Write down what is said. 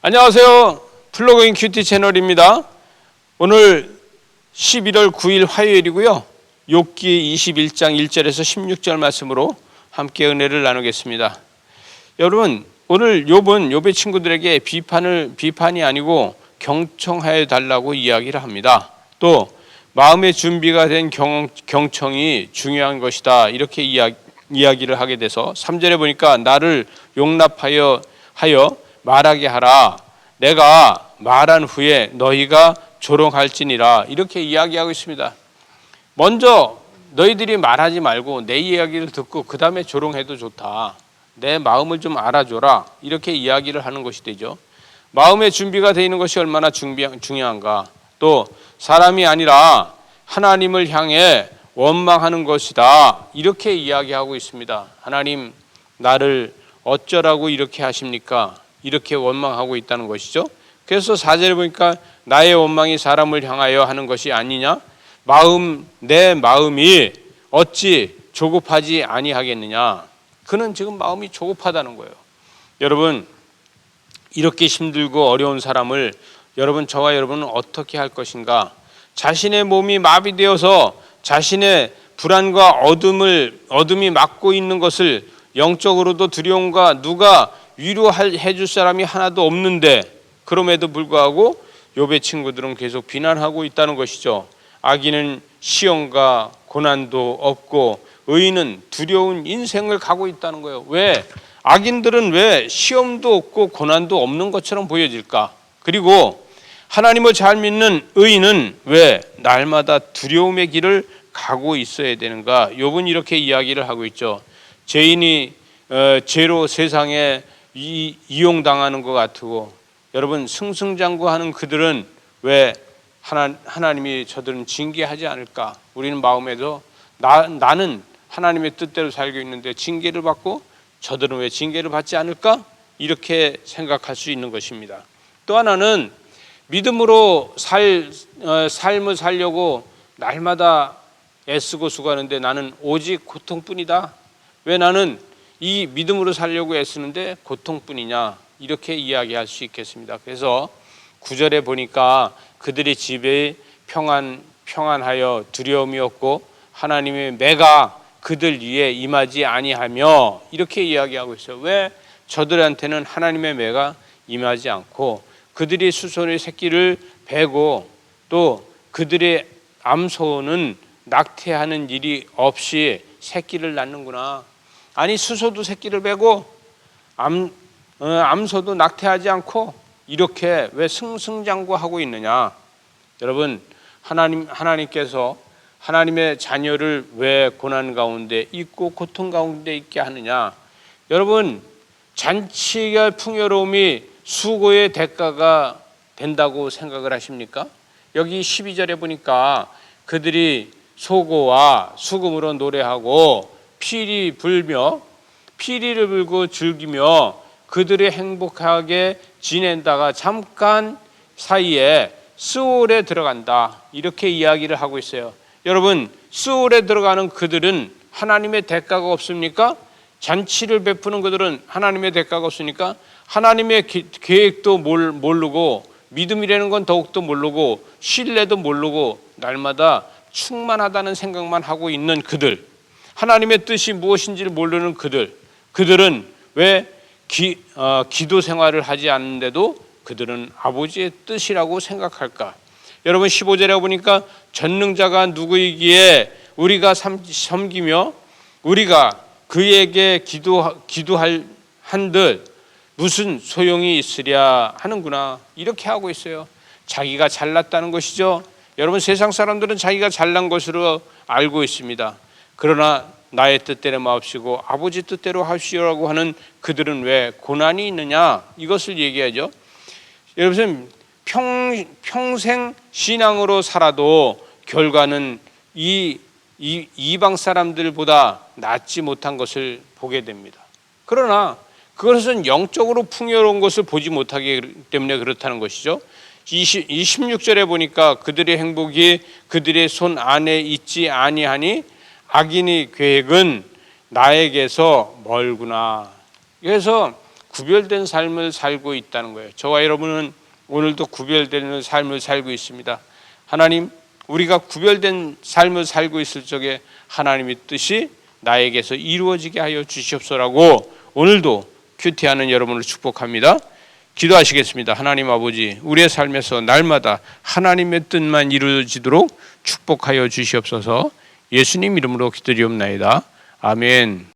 안녕하세요. 플러그인 큐티 채널입니다. 오늘 11월 9일 화요일이고요. 욥기 21장 1절에서 16절 말씀으로 함께 은혜를 나누겠습니다. 여러분, 오늘 욥의 친구들에게 비판이 아니고 경청하여 달라고 이야기를 합니다. 또 마음의 준비가 된 경청이 중요한 것이다, 이렇게 이야기를 하게 돼서 3절에 보니까 나를 용납하여 말하게 하라. 내가 말한 후에 너희가 조롱할지니라, 이렇게 이야기하고 있습니다. 먼저 너희들이 말하지 말고 내 이야기를 듣고 그 다음에 조롱해도 좋다. 내 마음을 좀 알아줘라, 이렇게 이야기를 하는 것이 되죠. 마음의 준비가 되어 있는 것이 얼마나 중요한가. 또 사람이 아니라 하나님을 향해 원망하는 것이다, 이렇게 이야기하고 있습니다. 하나님, 나를 어쩌라고 이렇게 하십니까? 이렇게 원망하고 있다는 것이죠. 그래서 4절에 보니까 나의 원망이 사람을 향하여 하는 것이 아니냐? 내 마음이 어찌 조급하지 아니하겠느냐? 그는 지금 마음이 조급하다는 거예요. 여러분, 이렇게 힘들고 어려운 사람을 저와 여러분은 어떻게 할 것인가? 자신의 몸이 마비되어서 자신의 불안과 어둠이 막고 있는 것을 영적으로도 두려움과 누가 위로해 줄 사람이 하나도 없는데, 그럼에도 불구하고 욥의 친구들은 계속 비난하고 있다는 것이죠. 악인은 시험과 고난도 없고 의인은 두려운 인생을 가고 있다는 거예요. 왜? 악인들은 왜 시험도 없고 고난도 없는 것처럼 보여질까? 그리고 하나님을 잘 믿는 의인은 왜 날마다 두려움의 길을 가고 있어야 되는가? 욥은 이렇게 이야기를 하고 있죠. 죄인이 죄로 세상에 이용당하는 것 같고, 여러분, 승승장구하는 그들은 왜 하나님이 저들은 징계하지 않을까? 우리는 마음에도 나는 하나님의 뜻대로 살고 있는데 징계를 받고 저들은 왜 징계를 받지 않을까? 이렇게 생각할 수 있는 것입니다. 또 하나는 믿음으로 삶을 살려고 날마다 애쓰고 수고하는데 나는 오직 고통뿐이다. 왜 나는 이 믿음으로 살려고 애쓰는데 고통뿐이냐? 이렇게 이야기할 수 있겠습니다. 그래서 9절에 보니까 그들의 집에 평안하여 두려움이 없고 하나님의 매가 그들 위에 임하지 아니하며, 이렇게 이야기하고 있어요. 왜? 저들한테는 하나님의 매가 임하지 않고 그들이 수소의 새끼를 베고 또 그들의 암소는 낙태하는 일이 없이 새끼를 낳는구나. 아니, 수소도 새끼를 베고 암소도 낙태하지 않고 이렇게 왜 승승장구하고 있느냐? 여러분, 하나님께서 하나님의 자녀를 왜 고난 가운데 있고 고통 가운데 있게 하느냐? 여러분, 잔치가 풍요로움이 수고의 대가가 된다고 생각을 하십니까? 여기 12절에 보니까 그들이 소고와 수금으로 노래하고 피리를 불고 즐기며 그들이 행복하게 지낸다가 잠깐 사이에 스올에 들어간다, 이렇게 이야기를 하고 있어요. 여러분, 스올에 들어가는 그들은 하나님의 대가가 없습니까? 잔치를 베푸는 그들은 하나님의 대가가 없으니까 하나님의 계획도 모르고 믿음이라는 건 더욱도 모르고 신뢰도 모르고 날마다 충만하다는 생각만 하고 있는 그들, 하나님의 뜻이 무엇인지를 모르는 그들은 왜 기도 생활을 하지 않는데도 그들은 아버지의 뜻이라고 생각할까? 여러분, 15절에 보니까 전능자가 누구이기에 우리가 섬기며 우리가 그에게 기도할 한들 무슨 소용이 있으랴 하는구나, 이렇게 하고 있어요. 자기가 잘났다는 것이죠. 여러분, 세상 사람들은 자기가 잘난 것으로 알고 있습니다. 그러나 나의 뜻대로 마옵시고 아버지 뜻대로 하시오라고 하는 그들은 왜 고난이 있느냐? 이것을 얘기하죠. 여러분, 평생 신앙으로 살아도 결과는 이방 사람들보다 낫지 못한 것을 보게 됩니다. 그러나 그것은 영적으로 풍요로운 것을 보지 못하기 때문에 그렇다는 것이죠. 26절에 보니까 그들의 행복이 그들의 손 안에 있지 아니하니 악인의 계획은 나에게서 멀구나. 그래서 구별된 삶을 살고 있다는 거예요. 저와 여러분은 오늘도 구별되는 삶을 살고 있습니다. 하나님, 우리가 구별된 삶을 살고 있을 적에 하나님의 뜻이 나에게서 이루어지게 하여 주시옵소라고 오늘도 큐티하는 여러분을 축복합니다. 기도하시겠습니다. 하나님 아버지, 우리의 삶에서 날마다 하나님의 뜻만 이루어지도록 축복하여 주시옵소서. 예수님 이름으로 기도드리옵나이다. 아멘.